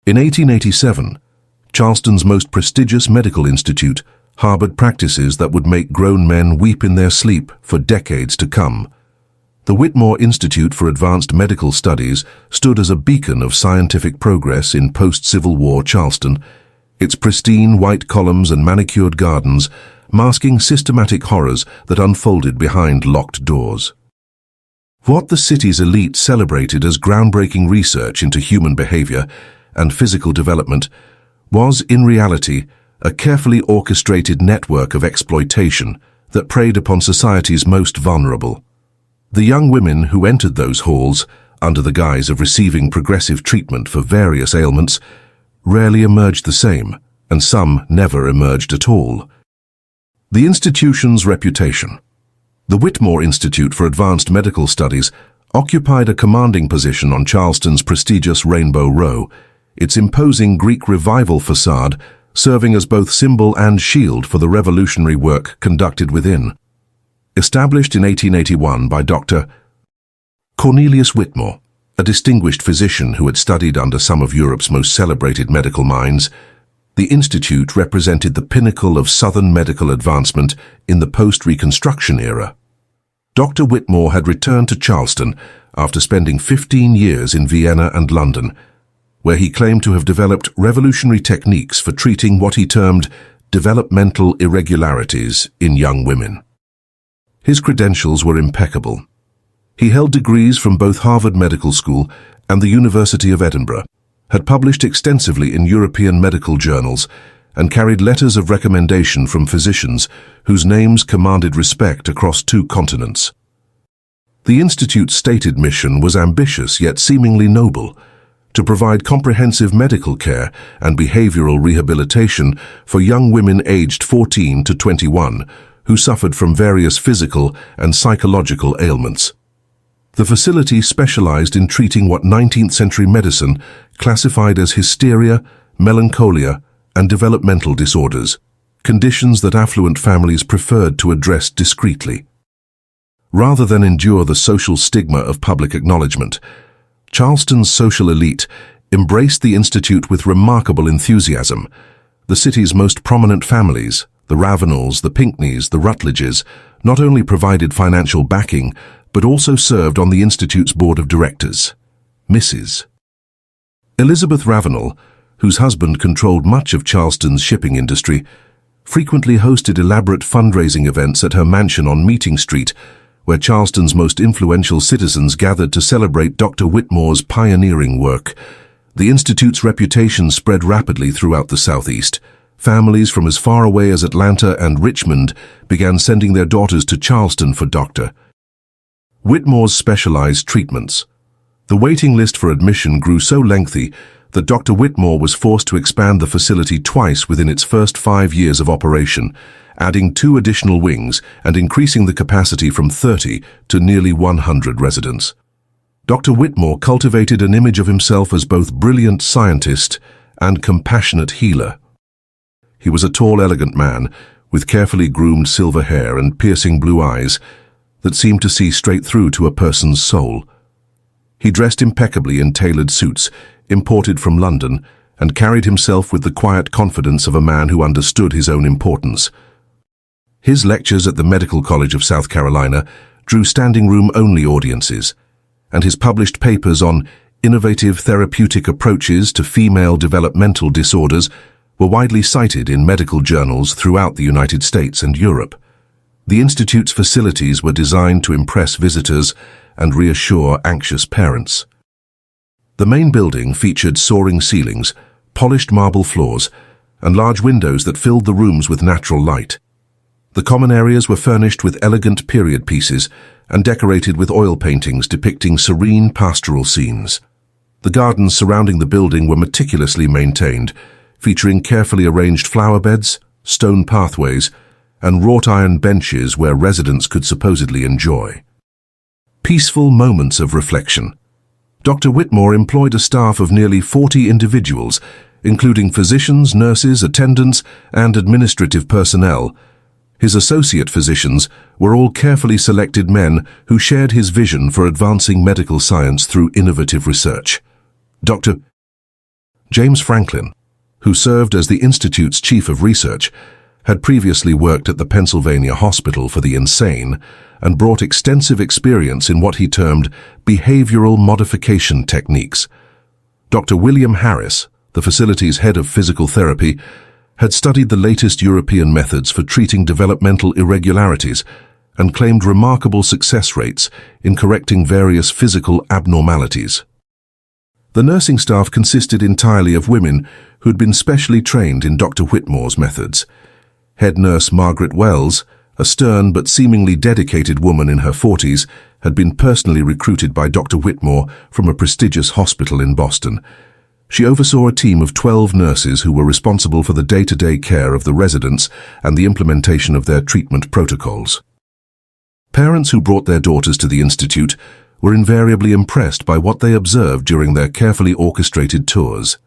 In 1887, Charleston's most prestigious medical institute harbored practices that would make grown men weep in their sleep for decades to come. The Whitmore Institute for Advanced Medical Studies stood as a beacon of scientific progress in post-Civil War Charleston, its pristine white columns and manicured gardens masking systematic horrors that unfolded behind locked doors. What the city's elite celebrated as groundbreaking research into human behavior and physical development was, in reality, a carefully orchestrated network of exploitation that preyed upon society's most vulnerable. The young women who entered those halls, under the guise of receiving progressive treatment for various ailments, rarely emerged the same, and some never emerged at all. The institution's reputation. The Whitmore Institute for Advanced Medical Studies occupied a commanding position on Charleston's prestigious Rainbow Row, its imposing Greek Revival facade serving as both symbol and shield for the revolutionary work conducted within. Established in 1881 by Dr. Cornelius Whitmore, a distinguished physician who had studied under some of Europe's most celebrated medical minds, the institute represented the pinnacle of Southern medical advancement in the post-Reconstruction era. Dr. Whitmore had returned to Charleston after spending 15 years in Vienna and London, where he claimed to have developed revolutionary techniques for treating what he termed developmental irregularities in young women. His credentials were impeccable. He held degrees from both Harvard Medical School and the University of Edinburgh, had published extensively in European medical journals, and carried letters of recommendation from physicians whose names commanded respect across 2 continents. The Institute's stated mission was ambitious yet seemingly noble: to provide comprehensive medical care and behavioral rehabilitation for young women aged 14 to 21 who suffered from various physical and psychological ailments. The facility specialized in treating what 19th century medicine classified as hysteria, melancholia, and developmental disorders, conditions that affluent families preferred to address discreetly. Rather than endure the social stigma of public acknowledgement, Charleston's social elite embraced the institute with remarkable enthusiasm. The city's most prominent families, the Ravenels, the Pinckneys, the Rutledges, not only provided financial backing, but also served on the institute's board of directors. Mrs. Elizabeth Ravenel, whose husband controlled much of Charleston's shipping industry, frequently hosted elaborate fundraising events at her mansion on Meeting Street, where Charleston's most influential citizens gathered to celebrate Dr. Whitmore's pioneering work. The institute's reputation spread rapidly throughout the Southeast. Families from as far away as Atlanta and Richmond began sending their daughters to Charleston for Dr. Whitmore's specialized treatments. The waiting list for admission grew so lengthy that Dr. Whitmore was forced to expand the facility twice within its first 5 years of operation, adding 2 additional wings and increasing the capacity from 30 to nearly 100 residents. Dr. Whitmore cultivated an image of himself as both brilliant scientist and compassionate healer. He was a tall, elegant man with carefully groomed silver hair and piercing blue eyes that seemed to see straight through to a person's soul. He dressed impeccably in tailored suits, imported from London, and carried himself with the quiet confidence of a man who understood his own importance. His lectures at the Medical College of South Carolina drew standing-room-only audiences, and his published papers on innovative therapeutic approaches to female developmental disorders were widely cited in medical journals throughout the United States and Europe. The Institute's facilities were designed to impress visitors and reassure anxious parents. The main building featured soaring ceilings, polished marble floors, and large windows that filled the rooms with natural light. The common areas were furnished with elegant period pieces and decorated with oil paintings depicting serene pastoral scenes. The gardens surrounding the building were meticulously maintained, featuring carefully arranged flower beds, stone pathways, and wrought iron benches where residents could supposedly enjoy peaceful moments of reflection. Dr. Whitmore employed a staff of nearly 40 individuals, including physicians, nurses, attendants, and administrative personnel. His associate physicians were all carefully selected men who shared his vision for advancing medical science through innovative research. Dr. James Franklin, who served as the Institute's chief of research, had previously worked at the Pennsylvania Hospital for the Insane and brought extensive experience in what he termed behavioral modification techniques. Dr. William Harris, the facility's head of physical therapy, had studied the latest European methods for treating developmental irregularities and claimed remarkable success rates in correcting various physical abnormalities. The nursing staff consisted entirely of women who had been specially trained in Dr. Whitmore's methods. Head nurse Margaret Wells, a stern but seemingly dedicated woman in her 40s, had been personally recruited by Dr. Whitmore from a prestigious hospital in Boston. She oversaw a team of 12 nurses who were responsible for the day-to-day care of the residents and the implementation of their treatment protocols. Parents who brought their daughters to the Institute were invariably impressed by what they observed during their carefully orchestrated tours.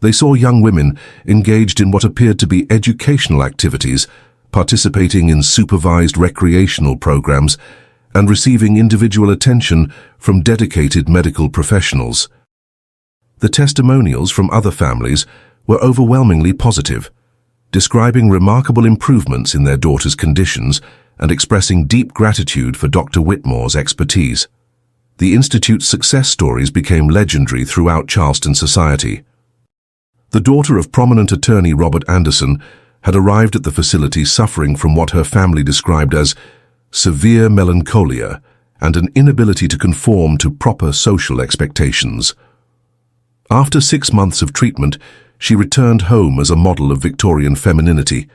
They saw young women engaged in what appeared to be educational activities, participating in supervised recreational programs, and receiving individual attention from dedicated medical professionals. The testimonials from other families were overwhelmingly positive, describing remarkable improvements in their daughters' conditions and expressing deep gratitude for Dr. Whitmore's expertise. The Institute's success stories became legendary throughout Charleston society. The daughter of prominent attorney Robert Anderson had arrived at the facility suffering from what her family described as severe melancholia and an inability to conform to proper social expectations. After 6 months of treatment, she returned home as a model of Victorian femininity,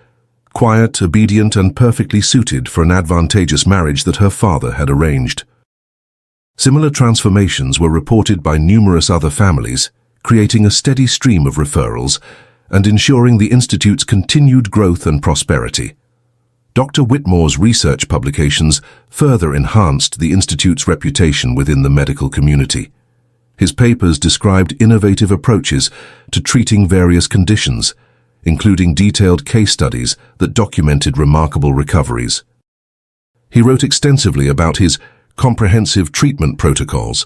quiet, obedient, and perfectly suited for an advantageous marriage that her father had arranged. Similar transformations were reported by numerous other families, creating a steady stream of referrals and ensuring the Institute's continued growth and prosperity. Dr. Whitmore's research publications further enhanced the Institute's reputation within the medical community. His papers described innovative approaches to treating various conditions, including detailed case studies that documented remarkable recoveries. He wrote extensively about his comprehensive treatment protocols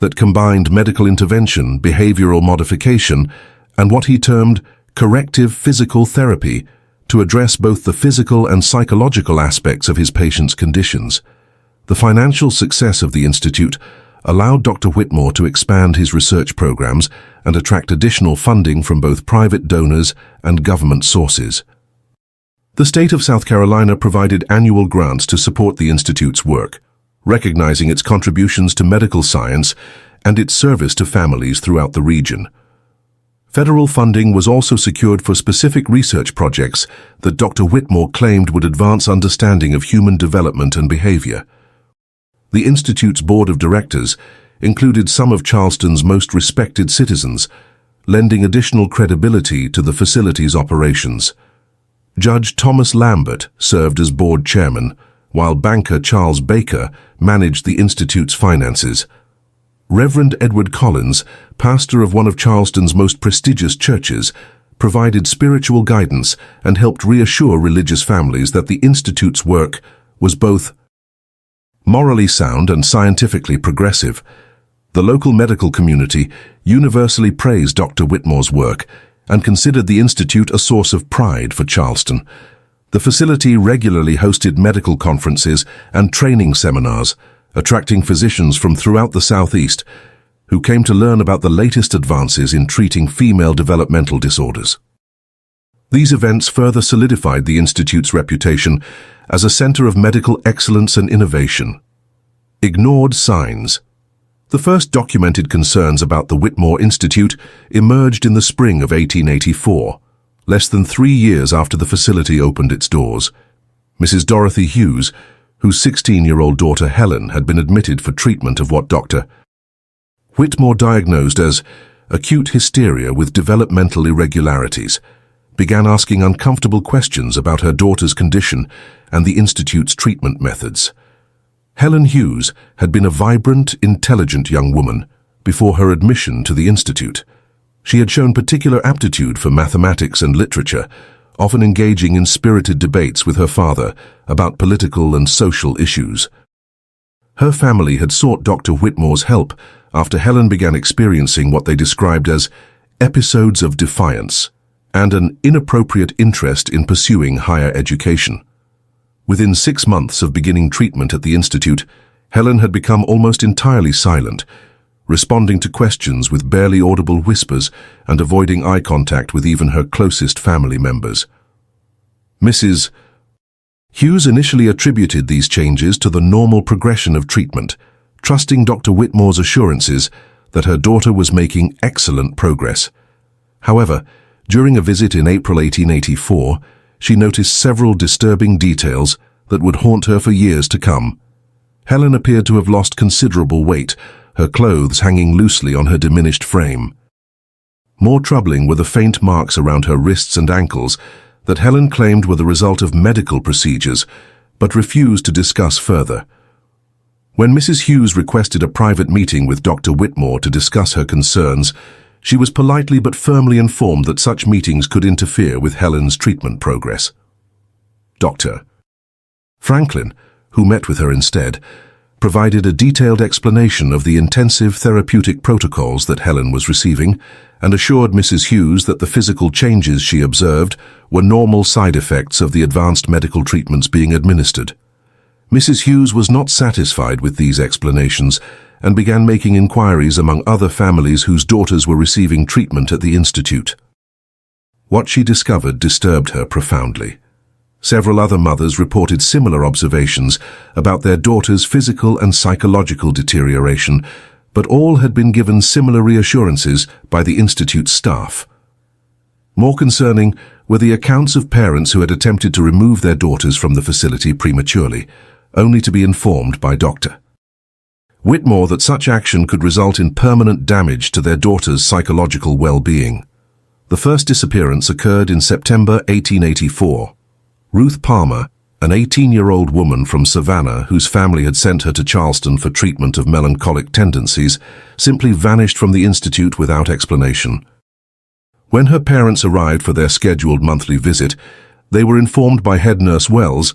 that combined medical intervention, behavioral modification, and what he termed corrective physical therapy to address both the physical and psychological aspects of his patients' conditions. The financial success of the Institute allowed Dr. Whitmore to expand his research programs and attract additional funding from both private donors and government sources. The state of South Carolina provided annual grants to support the Institute's work, recognizing its contributions to medical science and its service to families throughout the region. Federal funding was also secured for specific research projects that Dr. Whitmore claimed would advance understanding of human development and behavior. The Institute's board of directors included some of Charleston's most respected citizens, lending additional credibility to the facility's operations. Judge Thomas Lambert served as board chairman, while banker Charles Baker managed the Institute's finances. Reverend Edward Collins, pastor of one of Charleston's most prestigious churches, provided spiritual guidance and helped reassure religious families that the Institute's work was both morally sound and scientifically progressive. The local medical community universally praised Dr. Whitmore's work and considered the Institute a source of pride for Charleston. The facility regularly hosted medical conferences and training seminars, attracting physicians from throughout the Southeast who came to learn about the latest advances in treating female developmental disorders. These events further solidified the Institute's reputation as a center of medical excellence and innovation. Ignored signs. The first documented concerns about the Whitmore Institute emerged in the spring of 1884, less than 3 years after the facility opened its doors. Mrs. Dorothy Hughes, whose 16-year-old daughter Helen had been admitted for treatment of what Dr. Whitmore diagnosed as acute hysteria with developmental irregularities, began asking uncomfortable questions about her daughter's condition and the Institute's treatment methods. Helen Hughes had been a vibrant, intelligent young woman before her admission to the Institute. She had shown particular aptitude for mathematics and literature, often engaging in spirited debates with her father about political and social issues. Her family had sought Dr. Whitmore's help after Helen began experiencing what they described as episodes of defiance, and an inappropriate interest in pursuing higher education. Within 6 months of beginning treatment at the institute, Helen had become almost entirely silent, responding to questions with barely audible whispers and avoiding eye contact with even her closest family members. Mrs. Hughes initially attributed these changes to the normal progression of treatment, trusting Dr. Whitmore's assurances that her daughter was making excellent progress. However, during a visit in April 1884, she noticed several disturbing details that would haunt her for years to come. Helen appeared to have lost considerable weight, her clothes hanging loosely on her diminished frame. More troubling were the faint marks around her wrists and ankles that Helen claimed were the result of medical procedures, but refused to discuss further. When Mrs. Hughes requested a private meeting with Dr. Whitmore to discuss her concerns, she was politely but firmly informed that such meetings could interfere with Helen's treatment progress. Dr. Franklin, who met with her instead, provided a detailed explanation of the intensive therapeutic protocols that Helen was receiving and assured Mrs. Hughes that the physical changes she observed were normal side effects of the advanced medical treatments being administered. Mrs. Hughes was not satisfied with these explanations and began making inquiries among other families whose daughters were receiving treatment at the institute. What she discovered disturbed her profoundly. Several other mothers reported similar observations about their daughters' physical and psychological deterioration, but all had been given similar reassurances by the institute's staff. More concerning were the accounts of parents who had attempted to remove their daughters from the facility prematurely, only to be informed by Dr. Whitmore that such action could result in permanent damage to their daughter's psychological well-being. The first disappearance occurred in September 1884. Ruth Palmer, an 18-year-old woman from Savannah whose family had sent her to Charleston for treatment of melancholic tendencies, simply vanished from the institute without explanation. When her parents arrived for their scheduled monthly visit, they were informed by head nurse Wells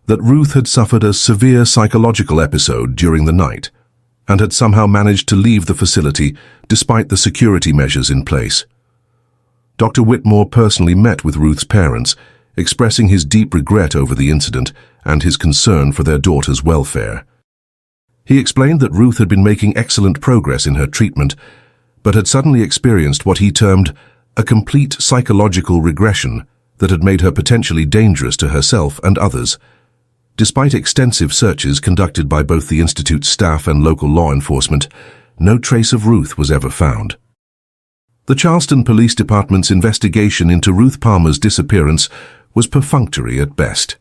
that Ruth had suffered a severe psychological episode during the night and had somehow managed to leave the facility despite the security measures in place. Dr. Whitmore personally met with Ruth's parents, expressing his deep regret over the incident and his concern for their daughter's welfare. He explained that Ruth had been making excellent progress in her treatment, but had suddenly experienced what he termed a complete psychological regression that had made her potentially dangerous to herself and others. Despite extensive searches conducted by both the institute's staff and local law enforcement, no trace of Ruth was ever found. The Charleston Police Department's investigation into Ruth Palmer's disappearance was perfunctory at best.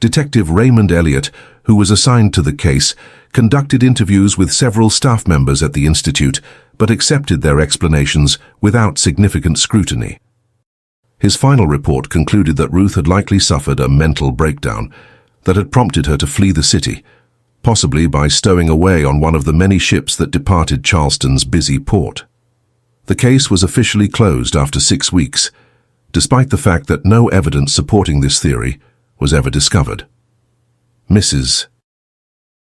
Detective Raymond Elliott, who was assigned to the case, conducted interviews with several staff members at the institute, but accepted their explanations without significant scrutiny. His final report concluded that Ruth had likely suffered a mental breakdown that had prompted her to flee the city, possibly by stowing away on one of the many ships that departed Charleston's busy port. The case was officially closed after 6 weeks, despite the fact that no evidence supporting this theory was ever discovered. Mrs.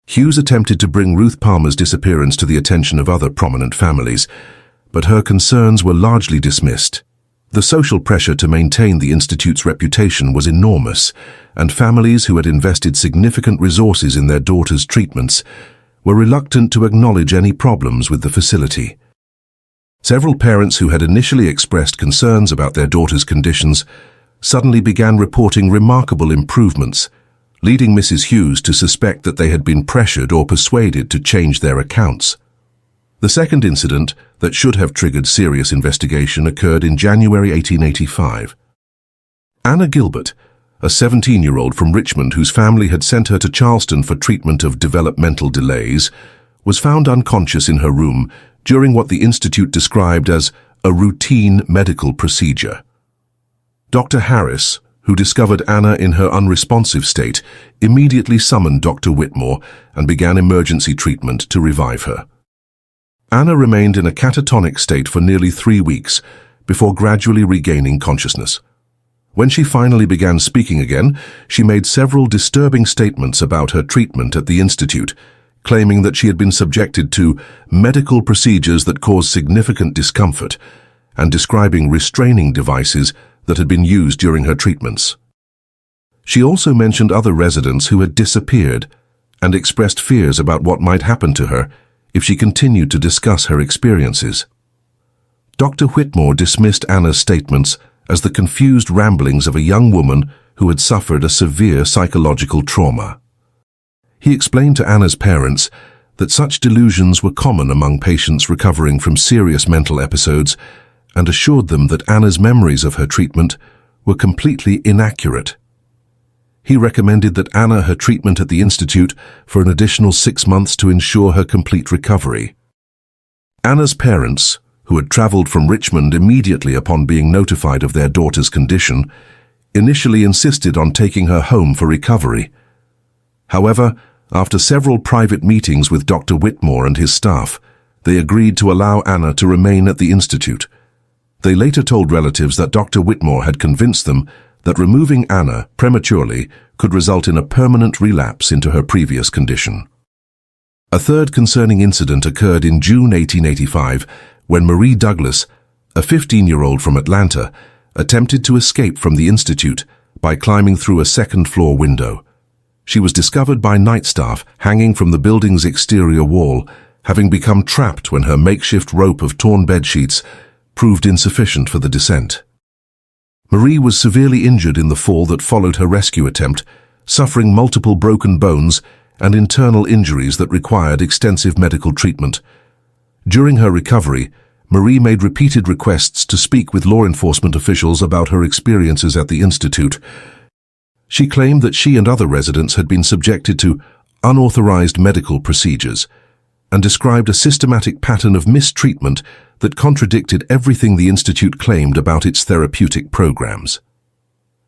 Hughes attempted to bring Ruth Palmer's disappearance to the attention of other prominent families, but her concerns were largely dismissed. The social pressure to maintain the institute's reputation was enormous, and families who had invested significant resources in their daughters' treatments were reluctant to acknowledge any problems with the facility. Several parents who had initially expressed concerns about their daughters' conditions suddenly began reporting remarkable improvements, leading Mrs. Hughes to suspect that they had been pressured or persuaded to change their accounts. The second incident that should have triggered serious investigation occurred in January 1885. Anna Gilbert, a 17-year-old from Richmond whose family had sent her to Charleston for treatment of developmental delays, was found unconscious in her room during what the institute described as a routine medical procedure. Dr. Harris, who discovered Anna in her unresponsive state, immediately summoned Dr. Whitmore and began emergency treatment to revive her. Anna remained in a catatonic state for nearly 3 weeks before gradually regaining consciousness. When she finally began speaking again, she made several disturbing statements about her treatment at the institute, claiming that she had been subjected to medical procedures that caused significant discomfort and describing restraining devices that had been used during her treatments. She also mentioned other residents who had disappeared and expressed fears about what might happen to her if she continued to discuss her experiences. Dr. Whitmore dismissed Anna's statements as the confused ramblings of a young woman who had suffered a severe psychological trauma. He explained to Anna's parents that such delusions were common among patients recovering from serious mental episodes and assured them that Anna's memories of her treatment were completely inaccurate. He recommended that Anna her treatment at the Institute for an additional 6 months to ensure her complete recovery. Anna's parents, who had traveled from Richmond immediately upon being notified of their daughter's condition, initially insisted on taking her home for recovery. However, after several private meetings with Dr. Whitmore and his staff, they agreed to allow Anna to remain at the Institute. They later told relatives that Dr. Whitmore had convinced them that removing Anna prematurely could result in a permanent relapse into her previous condition. A third concerning incident occurred in June 1885 when Marie Douglas, a 15-year-old from Atlanta, attempted to escape from the Institute by climbing through a second-floor window. She was discovered by night staff hanging from the building's exterior wall, having become trapped when her makeshift rope of torn bedsheets proved insufficient for the descent. Marie was severely injured in the fall that followed her rescue attempt, suffering multiple broken bones and internal injuries that required extensive medical treatment. During her recovery, Marie made repeated requests to speak with law enforcement officials about her experiences at the Institute. She claimed that she and other residents had been subjected to unauthorized medical procedures and described a systematic pattern of mistreatment that contradicted everything the Institute claimed about its therapeutic programs.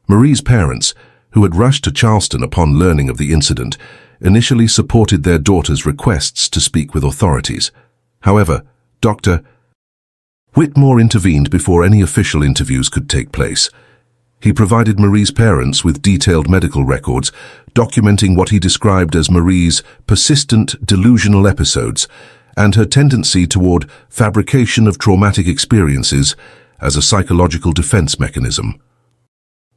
Marie's parents, who had rushed to Charleston upon learning of the incident, initially supported their daughter's requests to speak with authorities. However, Dr. Whitmore intervened before any official interviews could take place. He provided Marie's parents with detailed medical records, documenting what he described as Marie's persistent delusional episodes and her tendency toward fabrication of traumatic experiences as a psychological defense mechanism.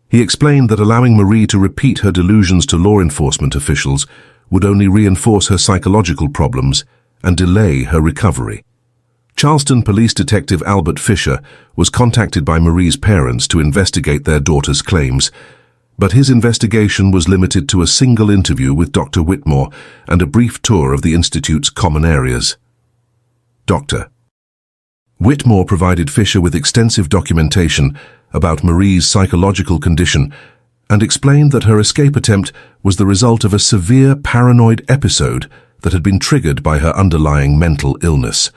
He explained that allowing Marie to repeat her delusions to law enforcement officials would only reinforce her psychological problems and delay her recovery. Charleston Police Detective Albert Fisher was contacted by Marie's parents to investigate their daughter's claims, but his investigation was limited to a single interview with Dr. Whitmore and a brief tour of the Institute's common areas. Dr. Whitmore provided Fisher with extensive documentation about Marie's psychological condition and explained that her escape attempt was the result of a severe paranoid episode that had been triggered by her underlying mental illness.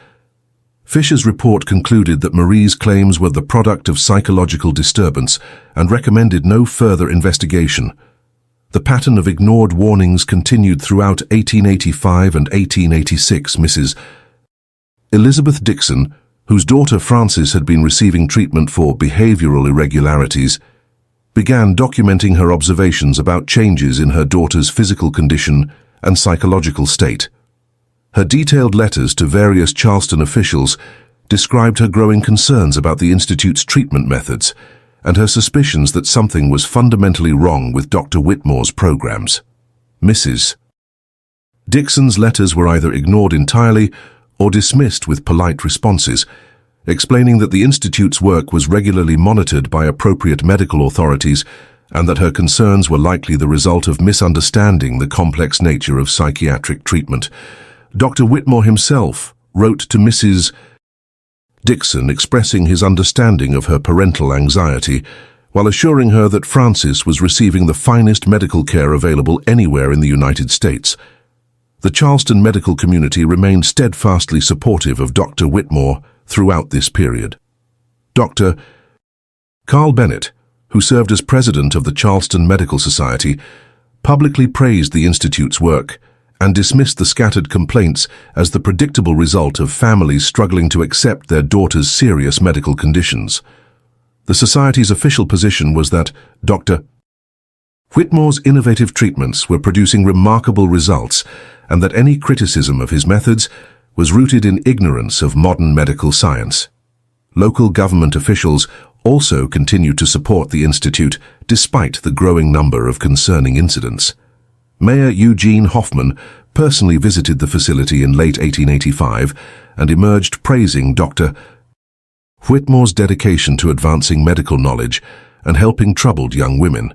Fisher's report concluded that Marie's claims were the product of psychological disturbance and recommended no further investigation. The pattern of ignored warnings continued throughout 1885 and 1886. Mrs. Elizabeth Dixon, whose daughter Frances had been receiving treatment for behavioral irregularities, began documenting her observations about changes in her daughter's physical condition and psychological state. Her detailed letters to various Charleston officials described her growing concerns about the Institute's treatment methods and her suspicions that something was fundamentally wrong with Dr. Whitmore's programs. Mrs. Dixon's letters were either ignored entirely or dismissed with polite responses, explaining that the Institute's work was regularly monitored by appropriate medical authorities and that her concerns were likely the result of misunderstanding the complex nature of psychiatric treatment. Dr. Whitmore himself wrote to Mrs. Dixon expressing his understanding of her parental anxiety, while assuring her that Frances was receiving the finest medical care available anywhere in the United States. The Charleston medical community remained steadfastly supportive of Dr. Whitmore throughout this period. Dr. Carl Bennett, who served as president of the Charleston Medical Society, publicly praised the Institute's work and dismissed the scattered complaints as the predictable result of families struggling to accept their daughter's serious medical conditions. The Society's official position was that Dr. Whitmore's innovative treatments were producing remarkable results and that any criticism of his methods was rooted in ignorance of modern medical science. Local government officials also continued to support the institute despite the growing number of concerning incidents. Mayor Eugene Hoffman personally visited the facility in late 1885 and emerged praising Dr. Whitmore's dedication to advancing medical knowledge and helping troubled young women.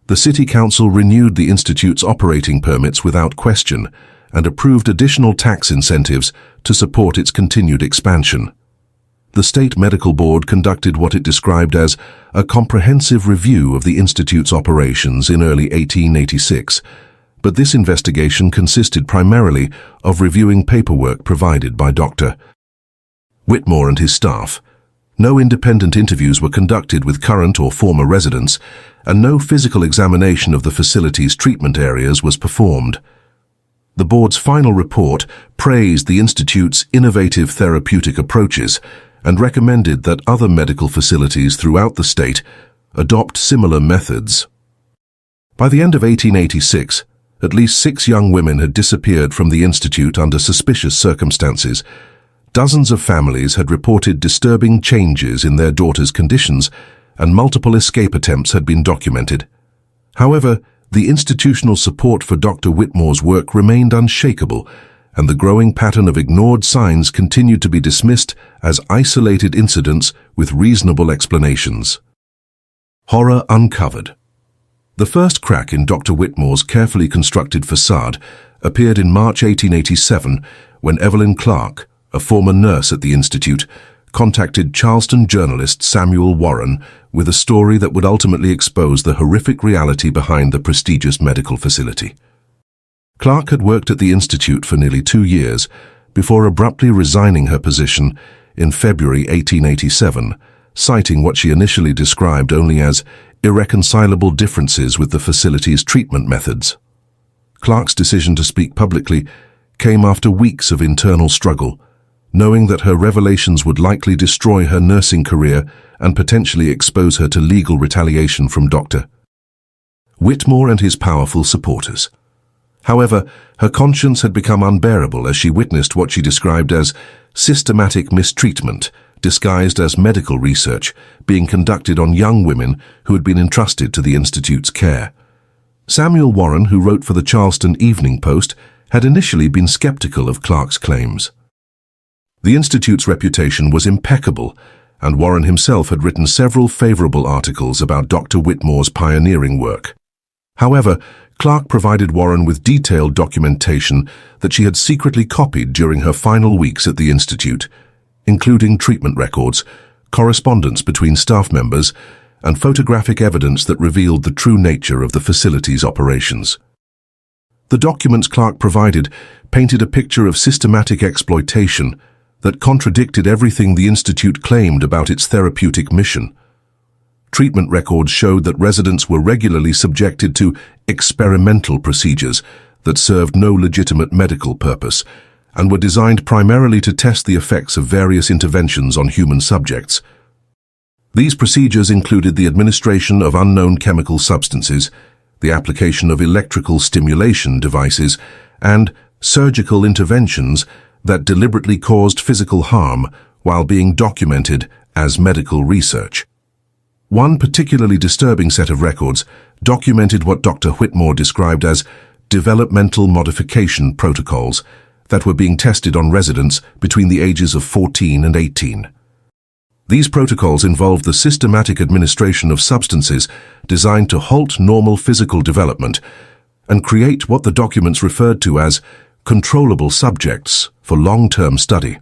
The City Council renewed the institute's operating permits without question and approved additional tax incentives to support its continued expansion. The State Medical Board conducted what it described as a comprehensive review of the institute's operations in early 1886, but this investigation consisted primarily of reviewing paperwork provided by Dr. Whitmore and his staff. No independent interviews were conducted with current or former residents, and no physical examination of the facility's treatment areas was performed. The board's final report praised the institute's innovative therapeutic approaches and recommended that other medical facilities throughout the state adopt similar methods. By the end of 1886, at least 6 young women had disappeared from the institute under suspicious circumstances. Dozens of families had reported disturbing changes in their daughters' conditions, and multiple escape attempts had been documented. However, the institutional support for Dr. Whitmore's work remained unshakable, and the growing pattern of ignored signs continued to be dismissed as isolated incidents with reasonable explanations. Horror uncovered. The first crack in Dr. Whitmore's carefully constructed facade appeared in March 1887 when Evelyn Clark, a former nurse at the institute, contacted Charleston journalist Samuel Warren with a story that would ultimately expose the horrific reality behind the prestigious medical facility. Clark had worked at the institute for nearly 2 years before abruptly resigning her position in February 1887, citing what she initially described only as irreconcilable differences with the facility's treatment methods. Clark's decision to speak publicly came after weeks of internal struggle, knowing that her revelations would likely destroy her nursing career and potentially expose her to legal retaliation from Dr. Whitmore and his powerful supporters. However, her conscience had become unbearable as she witnessed what she described as systematic mistreatment, disguised as medical research, being conducted on young women who had been entrusted to the institute's care. Samuel Warren, who wrote for the Charleston Evening Post, had initially been skeptical of Clark's claims. The institute's reputation was impeccable, and Warren himself had written several favorable articles about Dr. Whitmore's pioneering work. However, Clark provided Warren with detailed documentation that she had secretly copied during her final weeks at the institute, including treatment records, correspondence between staff members, and photographic evidence that revealed the true nature of the facility's operations. The documents Clark provided painted a picture of systematic exploitation that contradicted everything the institute claimed about its therapeutic mission. Treatment records showed that residents were regularly subjected to experimental procedures that served no legitimate medical purpose and were designed primarily to test the effects of various interventions on human subjects. These procedures included the administration of unknown chemical substances, the application of electrical stimulation devices, and surgical interventions that deliberately caused physical harm while being documented as medical research. One particularly disturbing set of records documented what Dr. Whitmore described as developmental modification protocols that were being tested on residents between the ages of 14 and 18. These protocols involved the systematic administration of substances designed to halt normal physical development and create what the documents referred to as controllable subjects for long-term study.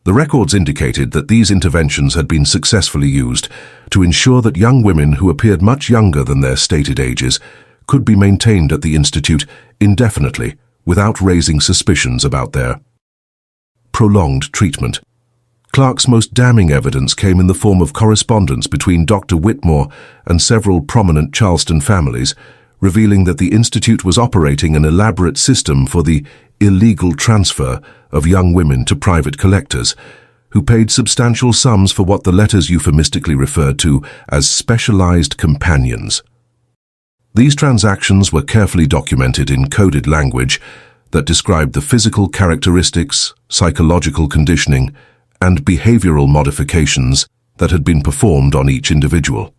The records indicated that these interventions had been successfully used to ensure that young women who appeared much younger than their stated ages could be maintained at the institute indefinitely without raising suspicions about their prolonged treatment. Clark's most damning evidence came in the form of correspondence between Dr. Whitmore and several prominent Charleston families, revealing that the institute was operating an elaborate system for the illegal transfer of young women to private collectors, who paid substantial sums for what the letters euphemistically referred to as specialized companions. These transactions were carefully documented in coded language that described the physical characteristics, psychological conditioning, and behavioral modifications that had been performed on each individual.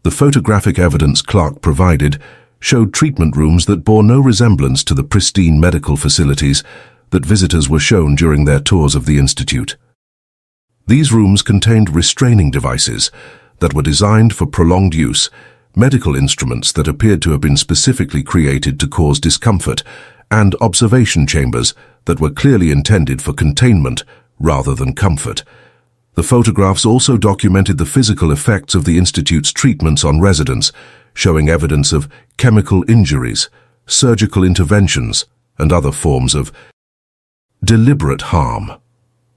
The photographic evidence Clark provided showed treatment rooms that bore no resemblance to the pristine medical facilities that visitors were shown during their tours of the institute. These rooms contained restraining devices that were designed for prolonged use, medical instruments that appeared to have been specifically created to cause discomfort, and observation chambers that were clearly intended for containment rather than comfort. The photographs also documented the physical effects of the institute's treatments on residents, showing evidence of chemical injuries, surgical interventions, and other forms of deliberate harm.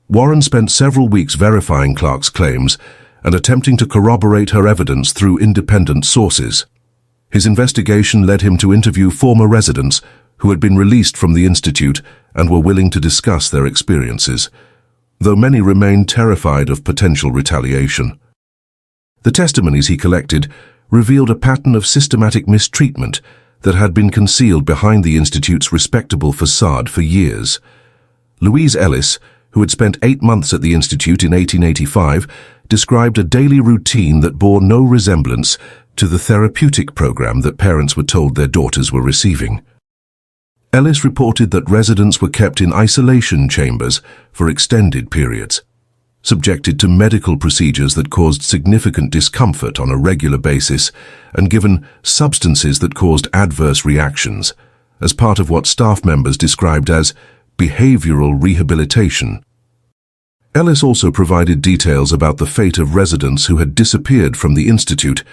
Warren spent several weeks verifying Clark's claims and attempting to corroborate her evidence through independent sources. His investigation led him to interview former residents who had been released from the institute and were willing to discuss their experiences, though many remained terrified of potential retaliation. The testimonies he collected revealed a pattern of systematic mistreatment that had been concealed behind the institute's respectable facade for years. Louise Ellis, who had spent 8 months at the institute in 1885, described a daily routine that bore no resemblance to the therapeutic program that parents were told their daughters were receiving. Ellis reported that residents were kept in isolation chambers for extended periods, subjected to medical procedures that caused significant discomfort on a regular basis, and given substances that caused adverse reactions, as part of what staff members described as behavioral rehabilitation. Ellis also provided details about the fate of residents who had disappeared from the institute,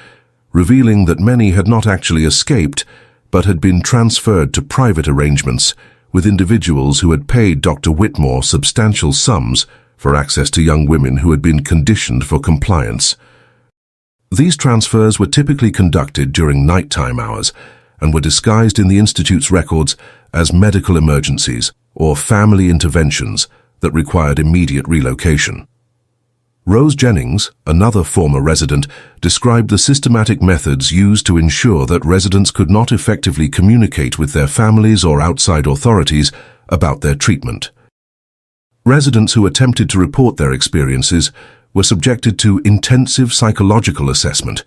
revealing that many had not actually escaped, but had been transferred to private arrangements with individuals who had paid Dr. Whitmore substantial sums for access to young women who had been conditioned for compliance. These transfers were typically conducted during nighttime hours and were disguised in the institute's records as medical emergencies or family interventions that required immediate relocation. Rose Jennings, another former resident, described the systematic methods used to ensure that residents could not effectively communicate with their families or outside authorities about their treatment. Residents who attempted to report their experiences were subjected to intensive psychological assessment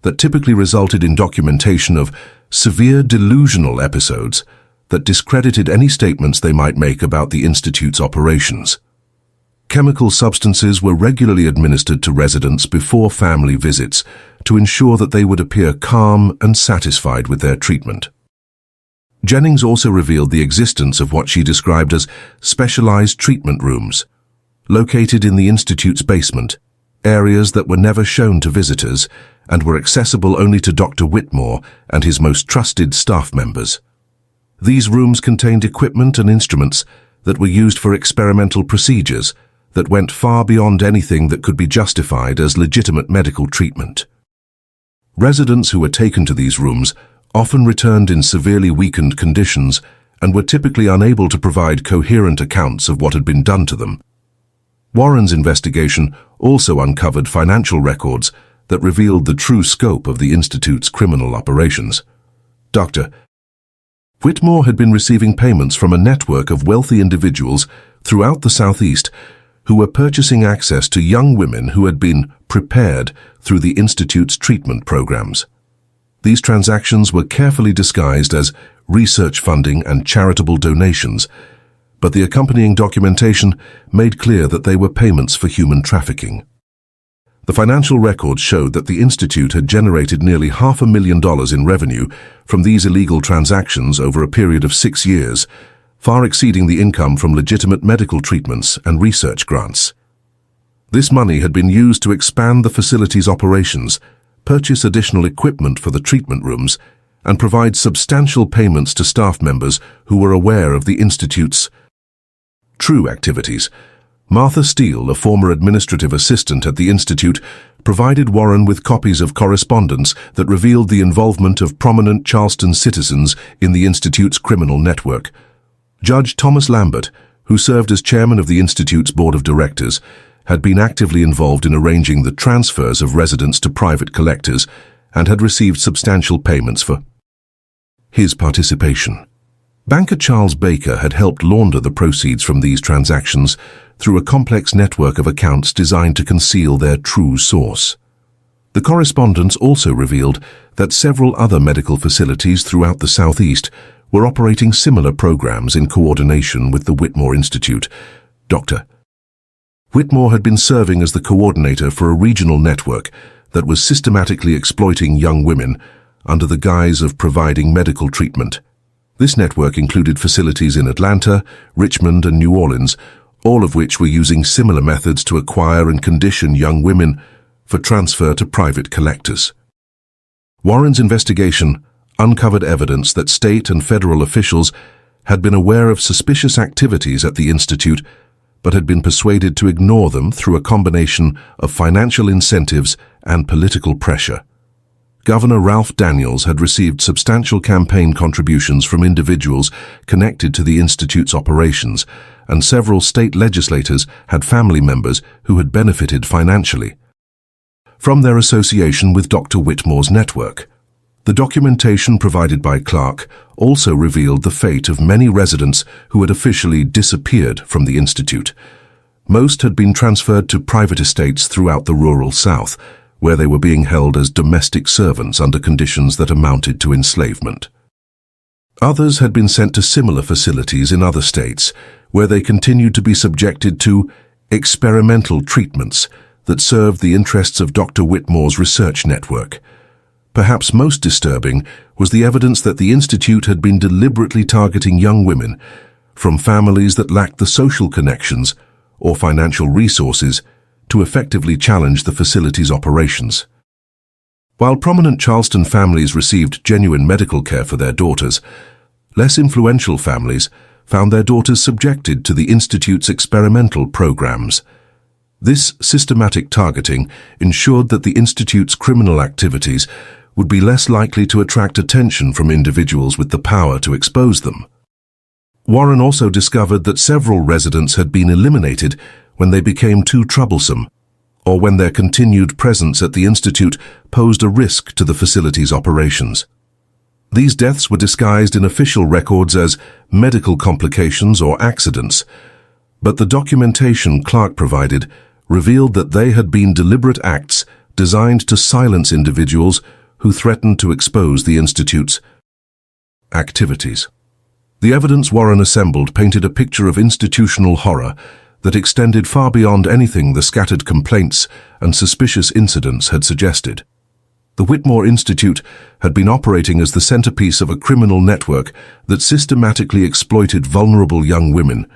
that typically resulted in documentation of severe delusional episodes that discredited any statements they might make about the institute's operations. Chemical substances were regularly administered to residents before family visits to ensure that they would appear calm and satisfied with their treatment. Jennings also revealed the existence of what she described as specialized treatment rooms, located in the institute's basement, areas that were never shown to visitors and were accessible only to Dr. Whitmore and his most trusted staff members. These rooms contained equipment and instruments that were used for experimental procedures that went far beyond anything that could be justified as legitimate medical treatment. Residents who were taken to these rooms often returned in severely weakened conditions and were typically unable to provide coherent accounts of what had been done to them. Warren's investigation also uncovered financial records that revealed the true scope of the Institute's criminal operations. Dr. Whitmore had been receiving payments from a network of wealthy individuals throughout the Southeast who were purchasing access to young women who had been prepared through the Institute's treatment programs. These transactions were carefully disguised as research funding and charitable donations, but the accompanying documentation made clear that they were payments for human trafficking. The financial records showed that the Institute had generated nearly $500,000 in revenue from these illegal transactions over a period of 6 years, far exceeding the income from legitimate medical treatments and research grants. This money had been used to expand the facility's operations, purchase additional equipment for the treatment rooms, and provide substantial payments to staff members who were aware of the Institute's true activities. Martha Steele, a former administrative assistant at the Institute, provided Warren with copies of correspondence that revealed the involvement of prominent Charleston citizens in the Institute's criminal network. Judge Thomas Lambert, who served as chairman of the Institute's board of directors, had been actively involved in arranging the transfers of residents to private collectors and had received substantial payments for his participation. Banker Charles Baker had helped launder the proceeds from these transactions, through a complex network of accounts designed to conceal their true source. The correspondence also revealed that several other medical facilities throughout the Southeast were operating similar programs in coordination with the Whitmore Institute. Dr. Whitmore had been serving as the coordinator for a regional network that was systematically exploiting young women under the guise of providing medical treatment. This network included facilities in Atlanta, Richmond, and New Orleans, all of which were using similar methods to acquire and condition young women for transfer to private collectors. Warren's investigation uncovered evidence that state and federal officials had been aware of suspicious activities at the Institute, but had been persuaded to ignore them through a combination of financial incentives and political pressure. Governor Ralph Daniels had received substantial campaign contributions from individuals connected to the Institute's operations, and several state legislators had family members who had benefited financially from their association with Dr. Whitmore's network. The documentation provided by Clark also revealed the fate of many residents who had officially disappeared from the Institute. Most had been transferred to private estates throughout the rural South, where they were being held as domestic servants under conditions that amounted to enslavement. Others had been sent to similar facilities in other states, where they continued to be subjected to experimental treatments that served the interests of Dr. Whitmore's research network. Perhaps most disturbing was the evidence that the Institute had been deliberately targeting young women from families that lacked the social connections or financial resources to effectively challenge the facility's operations. While prominent Charleston families received genuine medical care for their daughters, less influential families found their daughters subjected to the Institute's experimental programs. This systematic targeting ensured that the Institute's criminal activities would be less likely to attract attention from individuals with the power to expose them. Warren also discovered that several residents had been eliminated when they became too troublesome, or when their continued presence at the Institute posed a risk to the facility's operations. These deaths were disguised in official records as medical complications or accidents, but the documentation Clark provided revealed that they had been deliberate acts designed to silence individuals who threatened to expose the Institute's activities. The evidence Warren assembled painted a picture of institutional horror that extended far beyond anything the scattered complaints and suspicious incidents had suggested. The Whitmore Institute had been operating as the centerpiece of a criminal network that systematically exploited vulnerable young women,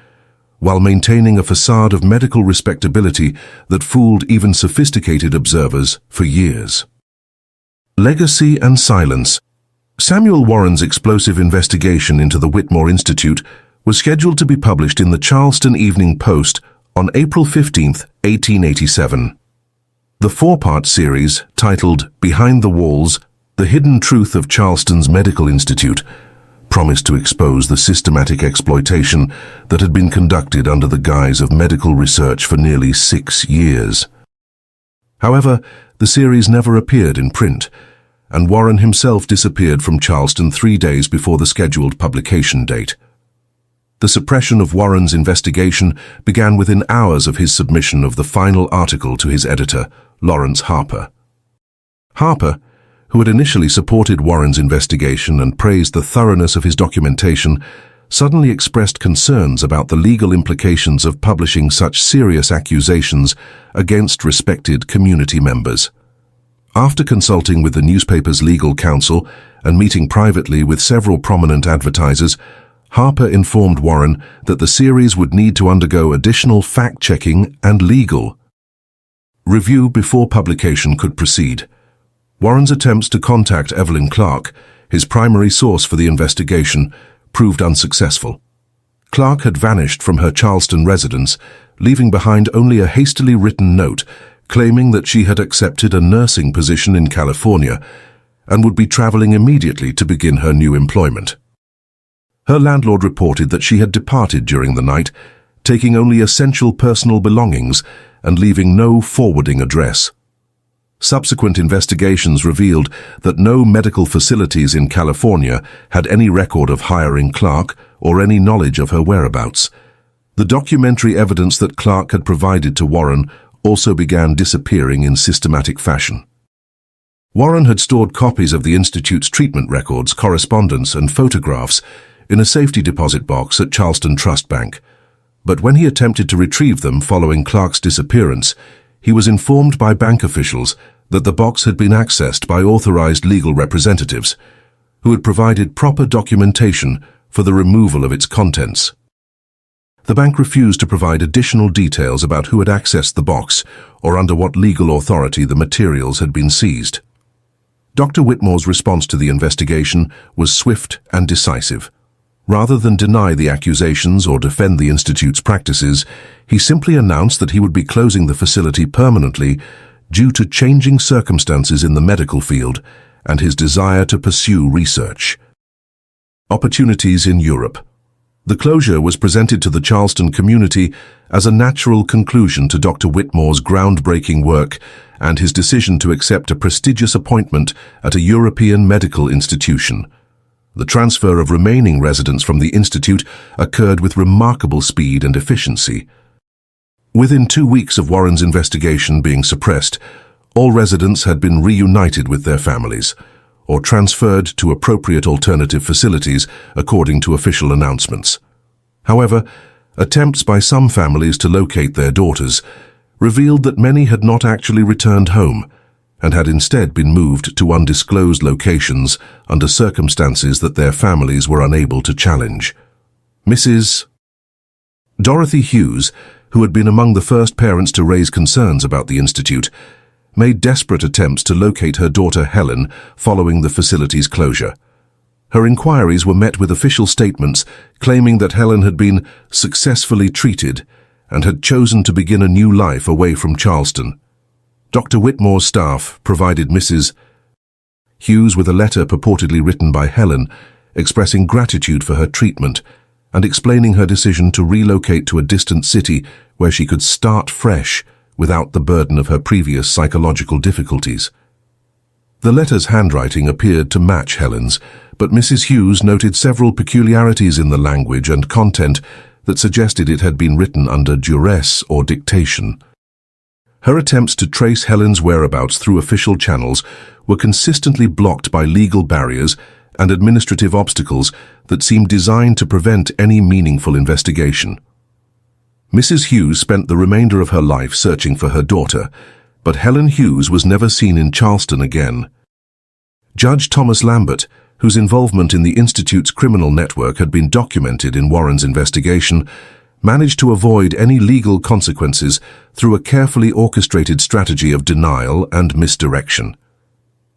while maintaining a facade of medical respectability that fooled even sophisticated observers for years. Legacy and silence. Samuel Warren's explosive investigation into the Whitmore Institute was scheduled to be published in the Charleston Evening Post on April 15, 1887. The four-part series, titled Behind the Walls, The Hidden Truth of Charleston's Medical Institute, promised to expose the systematic exploitation that had been conducted under the guise of medical research for nearly 6 years. However, the series never appeared in print, and Warren himself disappeared from Charleston 3 days before the scheduled publication date. The suppression of Warren's investigation began within hours of his submission of the final article to his editor, Lawrence Harper. Harper, who had initially supported Warren's investigation and praised the thoroughness of his documentation, suddenly expressed concerns about the legal implications of publishing such serious accusations against respected community members. After consulting with the newspaper's legal counsel and meeting privately with several prominent advertisers, Harper informed Warren that the series would need to undergo additional fact-checking and legal review before publication could proceed. Warren's attempts to contact Evelyn Clark, his primary source for the investigation, proved unsuccessful. Clark had vanished from her Charleston residence, leaving behind only a hastily written note claiming that she had accepted a nursing position in California and would be traveling immediately to begin her new employment. Her landlord reported that she had departed during the night, taking only essential personal belongings and leaving no forwarding address. Subsequent investigations revealed that no medical facilities in California had any record of hiring Clark or any knowledge of her whereabouts. The documentary evidence that Clark had provided to Warren also began disappearing in systematic fashion. Warren had stored copies of the Institute's treatment records, correspondence, and photographs in a safety deposit box at Charleston Trust Bank. But when he attempted to retrieve them following Clark's disappearance, he was informed by bank officials that the box had been accessed by authorized legal representatives, who had provided proper documentation for the removal of its contents. The bank refused to provide additional details about who had accessed the box or under what legal authority the materials had been seized. Dr. Whitmore's response to the investigation was swift and decisive. Rather than deny the accusations or defend the Institute's practices, he simply announced that he would be closing the facility permanently due to changing circumstances in the medical field and his desire to pursue research. Opportunities in Europe. The closure was presented to the Charleston community as a natural conclusion to Dr. Whitmore's groundbreaking work and his decision to accept a prestigious appointment at a European medical institution. The transfer of remaining residents from the Institute occurred with remarkable speed and efficiency. Within 2 weeks of Warren's investigation being suppressed, all residents had been reunited with their families, or transferred to appropriate alternative facilities according to official announcements. However, attempts by some families to locate their daughters revealed that many had not actually returned home and had instead been moved to undisclosed locations under circumstances that their families were unable to challenge. Mrs. Dorothy Hughes, who had been among the first parents to raise concerns about the Institute, made desperate attempts to locate her daughter Helen following the facility's closure. Her inquiries were met with official statements claiming that Helen had been successfully treated and had chosen to begin a new life away from Charleston. Dr. Whitmore's staff provided Mrs. Hughes with a letter purportedly written by Helen, expressing gratitude for her treatment and explaining her decision to relocate to a distant city where she could start fresh without the burden of her previous psychological difficulties. The letter's handwriting appeared to match Helen's, but Mrs. Hughes noted several peculiarities in the language and content that suggested it had been written under duress or dictation. Her attempts to trace Helen's whereabouts through official channels were consistently blocked by legal barriers and administrative obstacles that seemed designed to prevent any meaningful investigation. Mrs. Hughes spent the remainder of her life searching for her daughter, but Helen Hughes was never seen in Charleston again. Judge Thomas Lambert, whose involvement in the Institute's criminal network had been documented in Warren's investigation, managed to avoid any legal consequences through a carefully orchestrated strategy of denial and misdirection.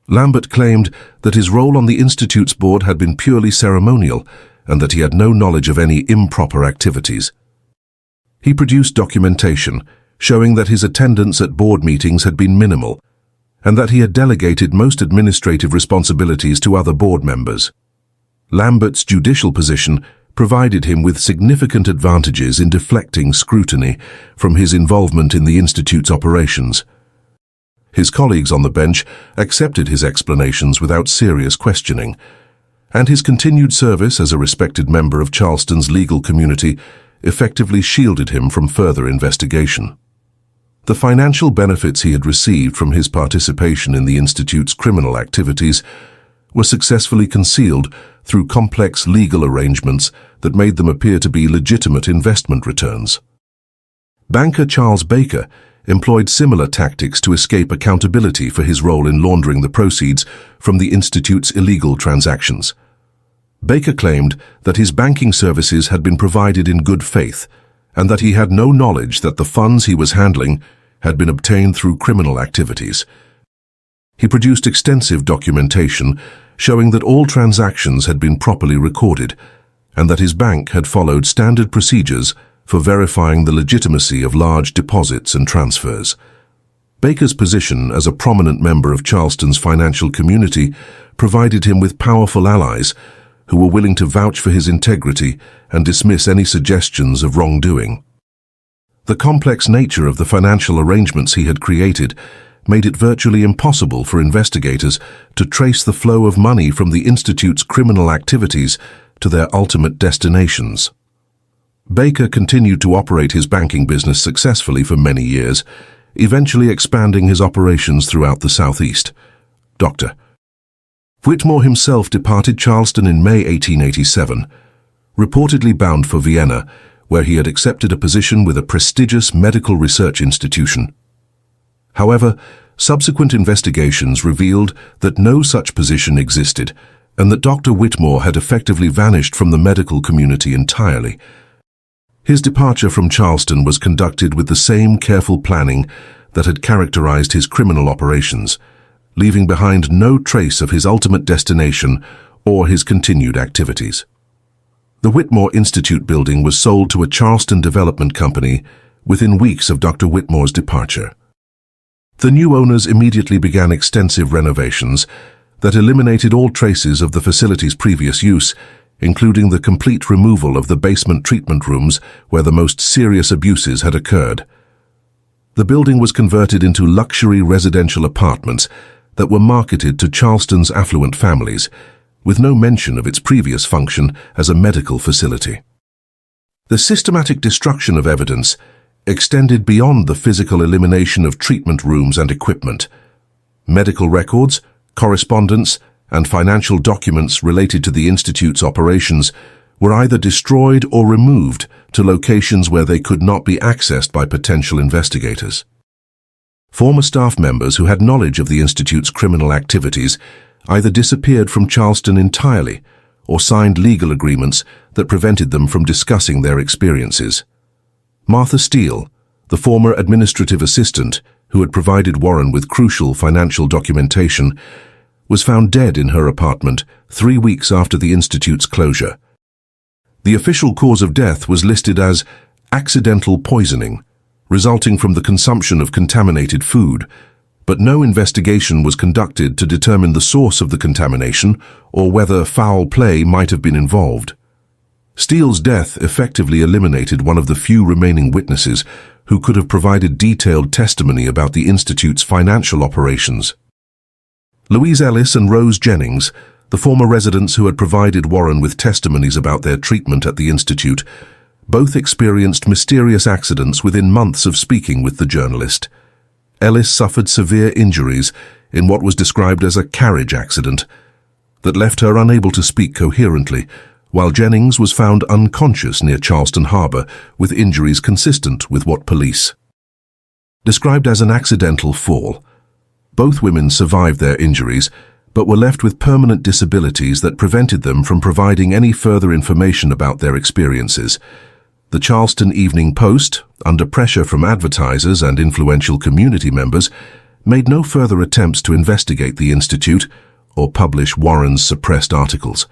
Lambert claimed that his role on the Institute's board had been purely ceremonial and that he had no knowledge of any improper activities. He produced documentation showing that his attendance at board meetings had been minimal and that he had delegated most administrative responsibilities to other board members. Lambert's judicial position provided him with significant advantages in deflecting scrutiny from his involvement in the Institute's operations. His colleagues on the bench accepted his explanations without serious questioning, and his continued service as a respected member of Charleston's legal community effectively shielded him from further investigation. The financial benefits he had received from his participation in the Institute's criminal activities were successfully concealed through complex legal arrangements that made them appear to be legitimate investment returns. Banker Charles Baker employed similar tactics to escape accountability for his role in laundering the proceeds from the Institute's illegal transactions. Baker claimed that his banking services had been provided in good faith and that he had no knowledge that the funds he was handling had been obtained through criminal activities. He produced extensive documentation showing that all transactions had been properly recorded and that his bank had followed standard procedures for verifying the legitimacy of large deposits and transfers. Baker's position as a prominent member of Charleston's financial community provided him with powerful allies who were willing to vouch for his integrity and dismiss any suggestions of wrongdoing. The complex nature of the financial arrangements he had created made it virtually impossible for investigators to trace the flow of money from the Institute's criminal activities to their ultimate destinations. Baker continued to operate his banking business successfully for many years, eventually expanding his operations throughout the Southeast. Dr. Whitmore himself departed Charleston in May 1887, reportedly bound for Vienna, where he had accepted a position with a prestigious medical research institution. However, subsequent investigations revealed that no such position existed and that Dr. Whitmore had effectively vanished from the medical community entirely. His departure from Charleston was conducted with the same careful planning that had characterized his criminal operations, leaving behind no trace of his ultimate destination or his continued activities. The Whitmore Institute building was sold to a Charleston development company within weeks of Dr. Whitmore's departure. The new owners immediately began extensive renovations that eliminated all traces of the facility's previous use, including the complete removal of the basement treatment rooms where the most serious abuses had occurred. The building was converted into luxury residential apartments that were marketed to Charleston's affluent families, with no mention of its previous function as a medical facility. The systematic destruction of evidence extended beyond the physical elimination of treatment rooms and equipment. Medical records, correspondence, and financial documents related to the Institute's operations were either destroyed or removed to locations where they could not be accessed by potential investigators. Former staff members who had knowledge of the Institute's criminal activities either disappeared from Charleston entirely or signed legal agreements that prevented them from discussing their experiences. Martha Steele, the former administrative assistant who had provided Warren with crucial financial documentation, was found dead in her apartment 3 weeks after the Institute's closure. The official cause of death was listed as accidental poisoning, resulting from the consumption of contaminated food, but no investigation was conducted to determine the source of the contamination or whether foul play might have been involved. Steele's death effectively eliminated one of the few remaining witnesses who could have provided detailed testimony about the Institute's financial operations. Louise Ellis and Rose Jennings, the former residents who had provided Warren with testimonies about their treatment at the Institute, both experienced mysterious accidents within months of speaking with the journalist. Ellis suffered severe injuries in what was described as a carriage accident that left her unable to speak coherently, while Jennings was found unconscious near Charleston Harbor with injuries consistent with what police described as an accidental fall. Both women survived their injuries, but were left with permanent disabilities that prevented them from providing any further information about their experiences. The Charleston Evening Post, under pressure from advertisers and influential community members, made no further attempts to investigate the Institute or publish Warren's suppressed articles.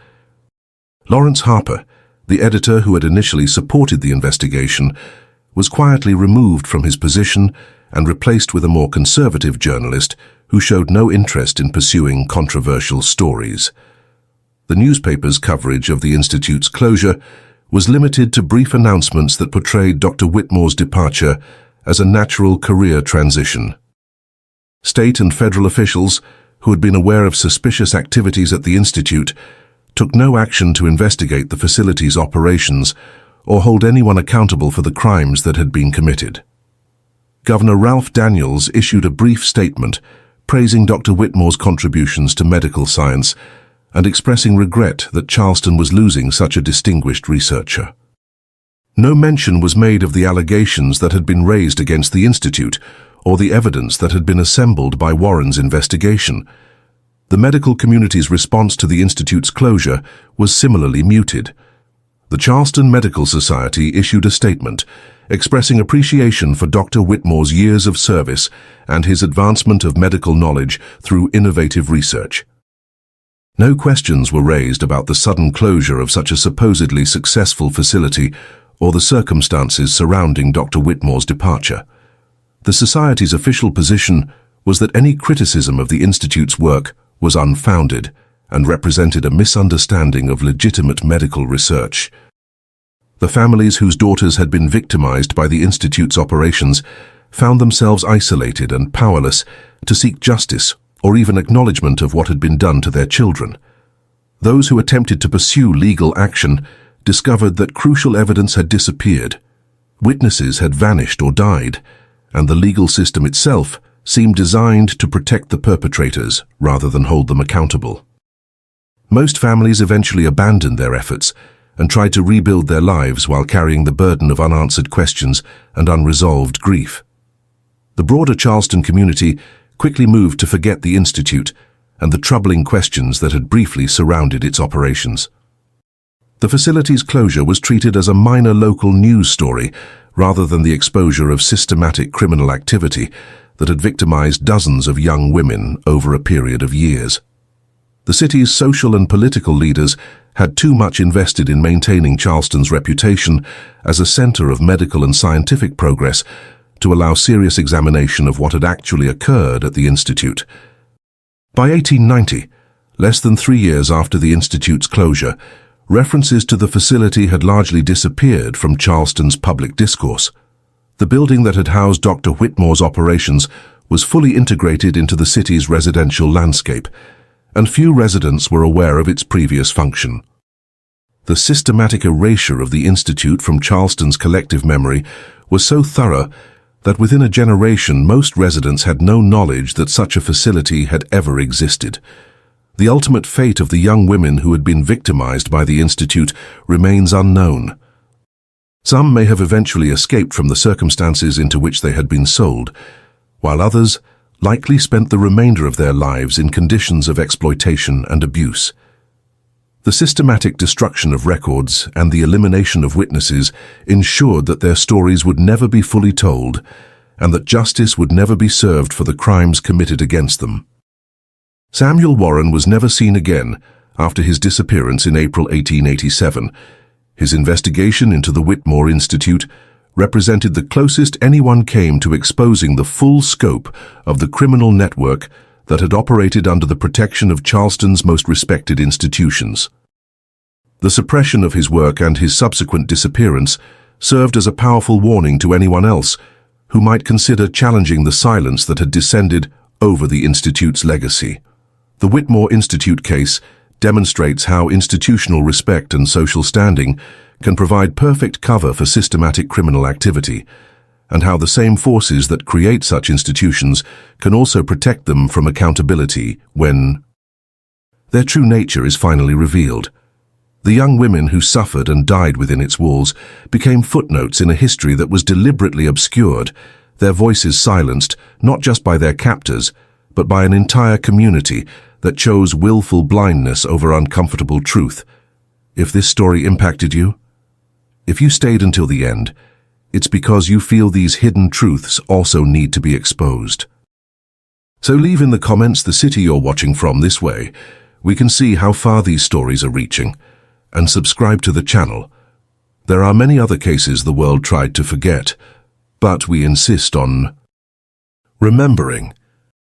Lawrence Harper, the editor who had initially supported the investigation, was quietly removed from his position and replaced with a more conservative journalist who showed no interest in pursuing controversial stories. The newspaper's coverage of the Institute's closure was limited to brief announcements that portrayed Dr. Whitmore's departure as a natural career transition. State and federal officials, who had been aware of suspicious activities at the Institute, took no action to investigate the facility's operations or hold anyone accountable for the crimes that had been committed. Governor Ralph Daniels issued a brief statement praising Dr. Whitmore's contributions to medical science and expressing regret that Charleston was losing such a distinguished researcher. No mention was made of the allegations that had been raised against the Institute or the evidence that had been assembled by Warren's investigation. The medical community's response to the Institute's closure was similarly muted. The Charleston Medical Society issued a statement expressing appreciation for Dr. Whitmore's years of service and his advancement of medical knowledge through innovative research. No questions were raised about the sudden closure of such a supposedly successful facility or the circumstances surrounding Dr. Whitmore's departure. The Society's official position was that any criticism of the Institute's work was unfounded and represented a misunderstanding of legitimate medical research. The families whose daughters had been victimized by the Institute's operations found themselves isolated and powerless to seek justice or even acknowledgement of what had been done to their children. Those who attempted to pursue legal action discovered that crucial evidence had disappeared. Witnesses had vanished or died, and the legal system itself seemed designed to protect the perpetrators rather than hold them accountable. Most families eventually abandoned their efforts and tried to rebuild their lives while carrying the burden of unanswered questions and unresolved grief. The broader Charleston community quickly moved to forget the Institute and the troubling questions that had briefly surrounded its operations. The facility's closure was treated as a minor local news story rather than the exposure of systematic criminal activity that had victimized dozens of young women over a period of years. The city's social and political leaders had too much invested in maintaining Charleston's reputation as a center of medical and scientific progress to allow serious examination of what had actually occurred at the Institute. By 1890, less than 3 years after the Institute's closure, references to the facility had largely disappeared from Charleston's public discourse. The building that had housed Dr. Whitmore's operations was fully integrated into the city's residential landscape, and few residents were aware of its previous function. The systematic erasure of the Institute from Charleston's collective memory was so thorough that within a generation most residents had no knowledge that such a facility had ever existed. The ultimate fate of the young women who had been victimized by the Institute remains unknown. Some may have eventually escaped from the circumstances into which they had been sold, while others likely spent the remainder of their lives in conditions of exploitation and abuse. The systematic destruction of records and the elimination of witnesses ensured that their stories would never be fully told and that justice would never be served for the crimes committed against them. Samuel Warren was never seen again after his disappearance in April 1887. His investigation into the Whitmore Institute represented the closest anyone came to exposing the full scope of the criminal network that had operated under the protection of Charleston's most respected institutions. The suppression of his work and his subsequent disappearance served as a powerful warning to anyone else who might consider challenging the silence that had descended over the Institute's legacy. The Whitmore Institute case demonstrates how institutional respect and social standing can provide perfect cover for systematic criminal activity, and how the same forces that create such institutions can also protect them from accountability when their true nature is finally revealed. The young women who suffered and died within its walls became footnotes in a history that was deliberately obscured, their voices silenced not just by their captors, but by an entire community that chose willful blindness over uncomfortable truth. If this story impacted you, if you stayed until the end, it's because you feel these hidden truths also need to be exposed. So leave in the comments the city you're watching from. This way we can see how far these stories are reaching, and subscribe to the channel. There are many other cases the world tried to forget, but we insist on remembering.